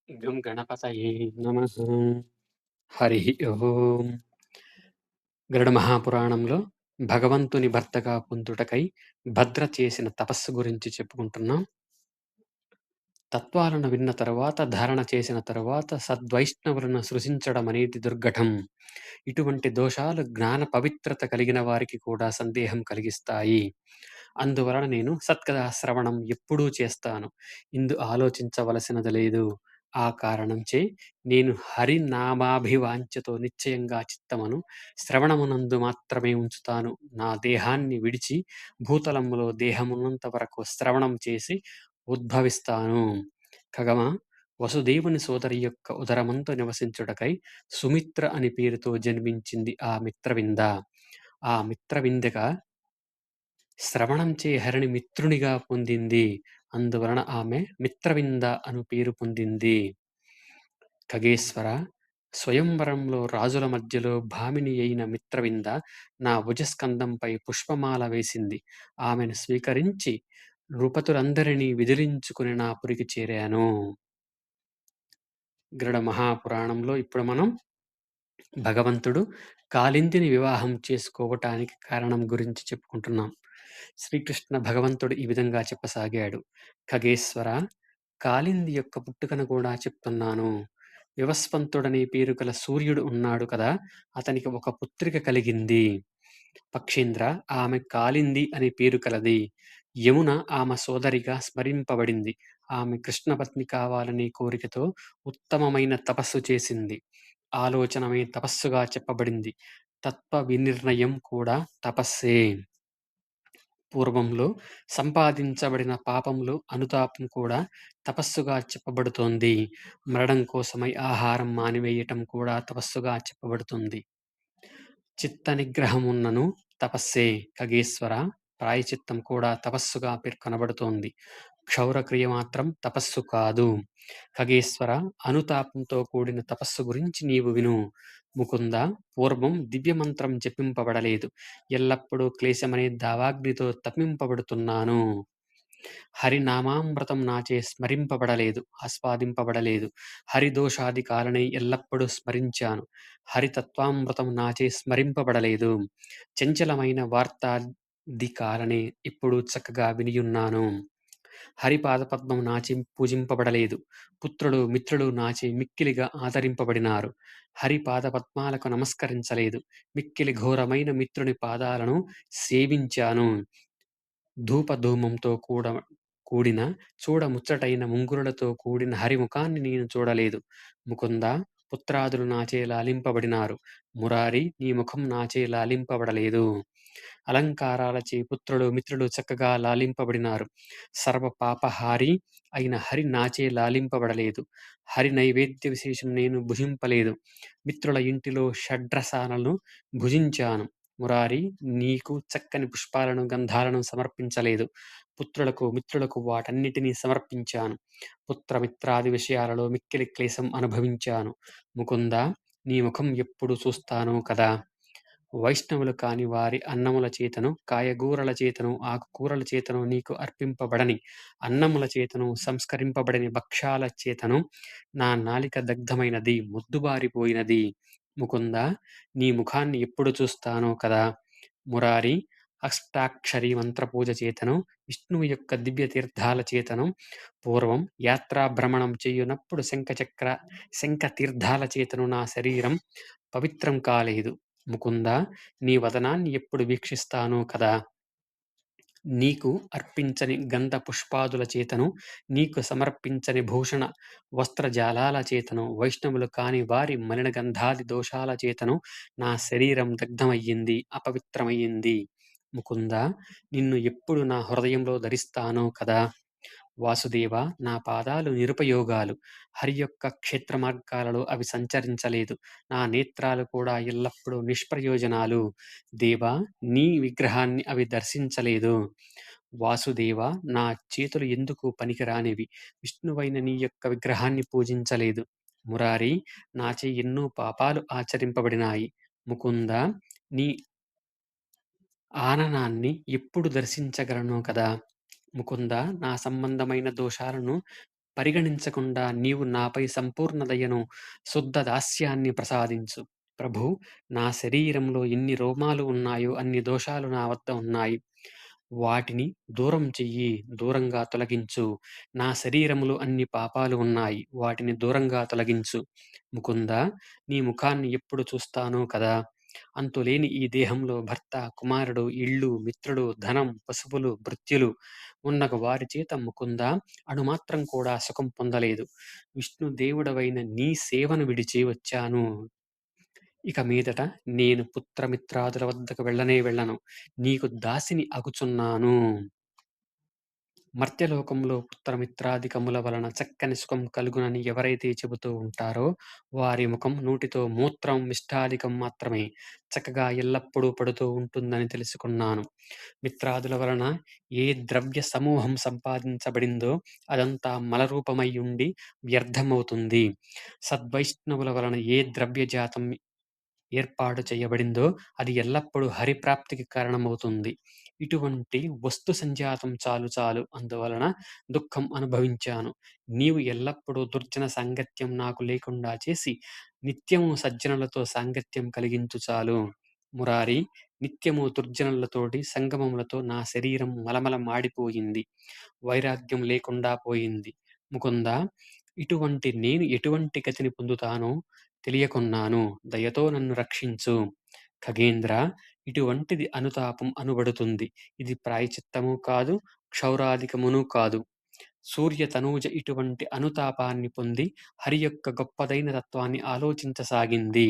గం గణపతయే నమః. హరి ఓం. గరుడ మహాపురాణంలో భగవంతుని భర్తగా పొందుటకై భద్ర చేసిన తపస్సు గురించి చెప్పుకుంటున్నాం. తత్వాలను విన్న తరువాత, ధారణ చేసిన తరువాత సద్వైష్ణవులను సృజించడం అనేది దుర్ఘటం. ఇటువంటి దోషాలు జ్ఞాన పవిత్రత కలిగిన వారికి కూడా సందేహం కలిగిస్తాయి. అందువలన నేను సత్కథా శ్రవణం ఎప్పుడూ చేస్తాను. ఆలోచించవలసినది లేదు. ఆ కారణంచే నేను హరినామాభివాంఛతో నిశ్చయంగా చిత్తమును శ్రవణమునందు మాత్రమే ఉంచుతాను. నా దేహాన్ని విడిచి భూతలములో దేహమున్నంత వరకు శ్రవణం చేసి ఉద్భవిస్తాను. ఖగమ వసుదేవుని సోదరి యొక్క ఉదరమందు నివసించుటకై సుమిత్ర అని పేరుతో జన్మించింది ఆ మిత్రవింద. ఆ మిత్రవిందక శ్రవణంచే హరిని మిత్రునిగా పొందింది. అందువలన ఆమె మిత్రవింద అను పేరు పొందింది. ఖగేశ్వర, స్వయంవరంలో రాజుల మధ్యలో భామిని అయిన మిత్రవింద నా భుజస్కందంపై పుష్పమాల వేసింది. ఆమెను స్వీకరించి నృపతులందరినీ విదిలించుకుని నా పురికి చేరాను. గరుడ మహాపురాణంలో ఇప్పుడు మనం భగవంతుడు కాళిందిని వివాహం చేసుకోవటానికి కారణం గురించి చెప్పుకుంటున్నాం. శ్రీకృష్ణ భగవంతుడు ఈ విధంగా చెప్పసాగాడు. ఖగేశ్వర, కాళింది యొక్క పుట్టుకను కూడా చెప్తున్నాను. వివస్వంతుడనే పేరు గల సూర్యుడు ఉన్నాడు కదా, అతనికి ఒక పుత్రిక కలిగింది. పక్షేంద్ర, ఆమె కాళింది అనే పేరు కలది. యమున ఆమె సోదరిగా స్మరింపబడింది. ఆమె కృష్ణపత్ని కావాలనే కోరికతో ఉత్తమమైన తపస్సు చేసింది. ఆలోచనమే తపస్సుగా చెప్పబడింది. తత్వ వినిర్ణయం కూడా తపస్సే. పూర్వంలో సంపాదించబడిన పాపములు అనుతాపం కూడా తపస్సుగా చెప్పబడుతోంది. మరణం కోసమై ఆహారం మానివేయటం కూడా తపస్సుగా చెప్పబడుతుంది. చిత్త నిగ్రహమున్నను తపస్సే. ఖగేశ్వర, ప్రాయచిత్తం కూడా తపస్సుగా పేర్కొనబడుతోంది. క్షౌరక్రియ మాత్రం తపస్సు కాదు. ఖగేశ్వర, అనుతాపంతో కూడిన తపస్సు గురించి నీవు విను. ముకుంద, పూర్వం దివ్యమంత్రం జపింపబడలేదు. ఎల్లప్పుడూ క్లేశమనే దావాగ్నితో తప్పింపబడుతున్నాను. హరినామామృతం నాచే స్మరింపబడలేదు, ఆస్వాదింపబడలేదు. హరిదోషాది కాలనే ఎల్లప్పుడూ స్మరించాను. హరితత్వామృతం నాచే స్మరింపబడలేదు. చంచలమైన వార్తాది కాలనే ఇప్పుడు చక్కగా వినియున్నాను. హరిపాదపద్మం నాచే పూజింపబడలేదు. పుత్రులు మిత్రులు నాచే మిక్కిలిగా ఆదరింపబడినారు. హరిపాదపద్మాలకు నమస్కరించలేదు. మిక్కిలి ఘోరమైన మిత్రుని పాదాలను సేవించాను. ధూపధూమంతో కూడిన చూడముచ్చటైన ముంగురులతో కూడిన హరిముఖాన్ని నేను చూడలేదు. ముకుంద, పుత్రాదులు నాచే లాలింపబడినారు. మురారి, నీ ముఖం నాచే లాలింపబడలేదు. అలంకారాలచే పుత్రులు మిత్రులు చక్కగా లాలింపబడినారు. సర్వ పాపహారి అయిన హరి నాచే లాలింపబడలేదు. హరి నైవేద్య విశేషం నేను భుజింపలేదు. మిత్రుల ఇంటిలో షడ్రసాలను భుజించాను. మురారి, నీకు చక్కని పుష్పాలను గంధాలను సమర్పించలేదు. పుత్రులకు మిత్రులకు వాటన్నిటినీ సమర్పించాను. పుత్రమిత్రాది విషయాలలో మిక్కిలి క్లేశం అనుభవించాను. ముకుంద, నీ ముఖం ఎప్పుడు చూస్తానో కదా. వైష్ణవులు కాని వారి అన్నముల చేతను, కాయగూరల చేతను, ఆకుకూరల చేతను నీకు అర్పింపబడని, అన్నముల చేతను, సంస్కరింపబడని భక్ష్యాల చేతను నా నాలిక దగ్ధమైనది, మొద్దుబారిపోయినది. ముకుంద, నీ ముఖాన్ని ఎప్పుడు చూస్తానో కదా. మురారి, అష్టాక్షరి మంత్రపూజ చేతను, విష్ణువు యొక్క దివ్య తీర్థాల చేతను, పూర్వం యాత్రాభ్రమణం చేయునప్పుడు శంఖ తీర్థాల చేతను నా శరీరం పవిత్రం కాలేదు. ముకుంద, నీ వదనాన్ని ఎప్పుడు వీక్షిస్తానో కదా. నీకు అర్పించని గంధ పుష్పాదుల చేతను, నీకు సమర్పించని భూషణ వస్త్రజాలాల చేతను, వైష్ణవులు కాని వారి మలిన గంధాది దోషాల చేతను నా శరీరం దగ్ధమయ్యింది, అపవిత్రమయ్యింది. ముకుంద, నిన్ను ఎప్పుడు నా హృదయంలో ధరిస్తానో కదా. వాసుదేవ, నా పాదాలు నిరుపయోగాలు. హరి యొక్క క్షేత్ర మార్గాలలో అవి సంచరించలేదు. నా నేత్రాలు కూడా ఎల్లప్పుడూ నిష్ప్రయోజనాలు. దేవా, నీ విగ్రహాన్ని అవి దర్శించలేదు. వాసుదేవ, నా చేతులు ఎందుకు పనికిరానివి. విష్ణువైన నీ యొక్క విగ్రహాన్ని పూజించలేదు. మురారి, నాచే ఎన్నో పాపాలు ఆచరింపబడినాయి. ముకుంద, నీ ఆననాన్ని ఎప్పుడు దర్శించగలను కదా. ముకుంద, నా సంబంధమైన దోషాలను పరిగణించకుండా నీవు నాపై సంపూర్ణ దయను, శుద్ధ దాస్యాన్ని ప్రసాదించు. ప్రభూ! నా శరీరంలో ఎన్ని రోమాలు ఉన్నాయో అన్ని దోషాలు నా వద్ద ఉన్నాయి. వాటిని దూరం చెయ్యి, దూరంగా తొలగించు. నా శరీరములో అన్ని పాపాలు ఉన్నాయి. వాటిని దూరంగా తొలగించు. ముకుందా! నీ ముఖాన్ని ఎప్పుడు చూస్తానో కదా! అంతులేని ఈ దేహంలో భర్త, కుమారుడు, ఇల్లు, మిత్రుడు, ధనం, పశువులు, భృత్యులు ఉన్నగ వారి చేత ముకుందా! అణుమాత్రం కూడా సుఖం పొందలేదు. విష్ణు దేవుడవైన నీ సేవను విడిచి వచ్చాను. ఇక మీదట నేను పుత్రమిత్రాదుల వద్దకు వెళ్ళనే వెళ్ళను. నీకు దాసిని అగుచున్నాను. మర్త్యలోకంలో పుత్రమిత్రాదికముల వలన చక్కని సుఖం కలుగునని ఎవరైతే చెబుతూ ఉంటారో, వారి ముఖం నోటితో మూత్రం, మిష్టాదికం మాత్రమే చక్కగా ఎల్లప్పుడూ పడుతూ ఉంటుందని తెలుసుకున్నాను. మిత్రాదుల వలన ఏ ద్రవ్య సమూహం సంపాదించబడిందో అదంతా మలరూపమై ఉండి వ్యర్థమవుతుంది. సద్వైష్ణవుల వలన ఏ ద్రవ్యజాతం ఏర్పాటు చేయబడిందో అది ఎల్లప్పుడూ హరిప్రాప్తికి కారణమవుతుంది. ఇటువంటి వస్తు సంజాతం చాలు చాలు, అందువలన దుఃఖం అనుభవించాను. నీవు ఎల్లప్పుడూ దుర్జన సాంగత్యం నాకు లేకుండా చేసి నిత్యము సజ్జనులతో సాంగత్యం కలిగించు చాలు. మురారి, నిత్యము దుర్జనులతోటి సంగమములతో నా శరీరం మలమల మాడిపోయింది. వైరాగ్యం లేకుండా పోయింది. ముకుందా! ఇటువంటి నేను ఎటువంటి గతిని పొందుతానో తెలియకున్నాను. దయతో నన్ను రక్షించు. ఖగేంద్ర, ఇటువంటిది అనుతాపం అనుబడుతుంది. ఇది ప్రాయశ్చిత్తము కాదు, క్షౌరాధికమును కాదు. సూర్య తనూజ ఇటువంటి అనుతాపాన్ని పొంది హరి యొక్క గొప్పదైన తత్వాన్ని ఆలోచించసాగింది.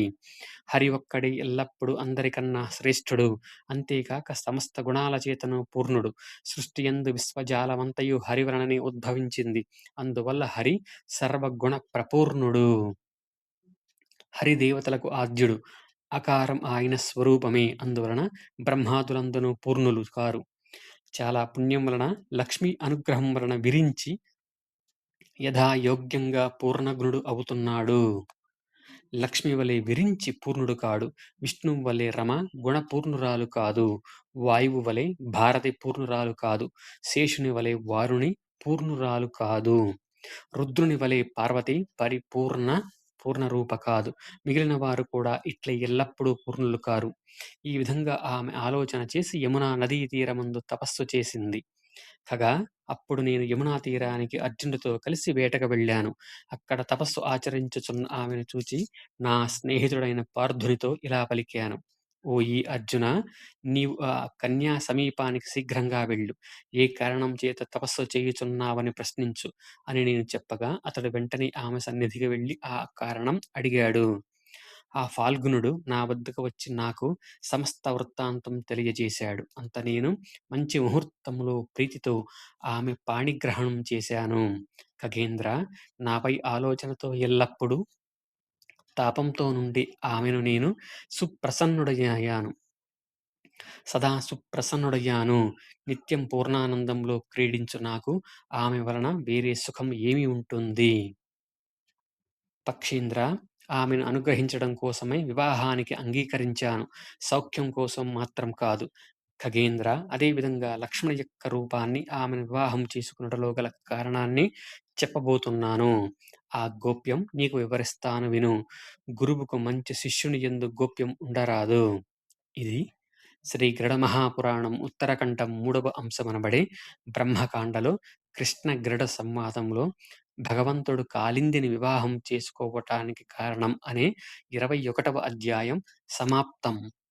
హరి ఒక్కడే ఎల్లప్పుడూ అందరికన్నా శ్రేష్ఠుడు. అంతేకాక సమస్త గుణాల చేతను పూర్ణుడు. సృష్టియందు విశ్వజాలమంతయు హరి వలననే ఉద్భవించింది. అందువల్ల హరి సర్వగుణ ప్రపూర్ణుడు. హరి దేవతలకు ఆద్యుడు. అకారం ఆయన స్వరూపమే. అందువలన బ్రహ్మాదులందును పూర్ణులు కారు. చాలా పుణ్యం వలన, లక్ష్మీ అనుగ్రహం వలన విరించి యథాయోగ్యంగా పూర్ణగుణుడు అవుతున్నాడు. లక్ష్మి వలె విరించి పూర్ణుడు కాడు. విష్ణువు వలె రమ గుణపూర్ణురాలు కాదు. వాయువు వలె భారతి పూర్ణురాలు కాదు. శేషుని వలె వారుణి పూర్ణురాలు కాదు. రుద్రుని వలె పార్వతి పూర్ణరూప కాదు. మిగిలిన వారు కూడా ఇట్లే ఎల్లప్పుడూ పూర్ణులు కారు. ఈ విధంగా ఆమె ఆలోచన చేసి యమునా నదీ తీరమందు తపస్సు చేసింది. కాగా అప్పుడు నేను యమునా తీరానికి అర్జునుడితో కలిసి వేటకు వెళ్ళాను. అక్కడ తపస్సు ఆచరించుచున్న ఆమెను చూచి నా స్నేహితుడైన పార్థునితో ఇలా పలికాను: ఓయి అర్జున, నీవు ఆ కన్యా సమీపానికి శీఘ్రంగా వెళ్ళు. ఏ కారణం చేత తపస్సు చేయుచున్నావని ప్రశ్నించు అని నేను చెప్పగా అతడు వెంటనే ఆమె సన్నిధికి వెళ్ళి ఆ కారణం అడిగాడు. ఆ ఫాల్గుణుడు నా వద్దకు వచ్చి నాకు సమస్త వృత్తాంతం తెలియజేశాడు. అంత నేను మంచి ముహూర్తంలో ప్రీతితో ఆమె పాణిగ్రహణం చేశాను. ఖగేంద్ర, నాపై ఆలోచనతో ఎల్లప్పుడూ తాపంతో నుండి ఆమెను నేను సుప్రసన్నుడయ్యాను. సదా సుప్రసన్నుడయ్యాను. నిత్యం పూర్ణానందంలో క్రీడించు నాకు ఆమె వలన వేరే సుఖం ఏమి ఉంటుంది? పక్షీంద్ర, ఆమెను అనుగ్రహించడం కోసమై వివాహానికి అంగీకరించాను. సౌఖ్యం కోసం మాత్రం కాదు. ఖగేంద్ర, అదేవిధంగా లక్ష్మణ యొక్క రూపాన్ని ఆమెను వివాహం చేసుకున్నటలో గల కారణాన్ని చెప్పబోతున్నాను. ఆ గోప్యం నీకు వివరిస్తాను విను. గురువుకు మంచి శిష్యుని యందు గోప్యం ఉండరాదు. ఇది శ్రీ గరుడ మహాపురాణం ఉత్తరకంఠం 3వ అంశమనబడే బ్రహ్మకాండలో కృష్ణ గరుడ సంవాదంలో భగవంతుడు కాళిందిని వివాహం చేసుకోవటానికి కారణం అనే 21వ అధ్యాయం సమాప్తం.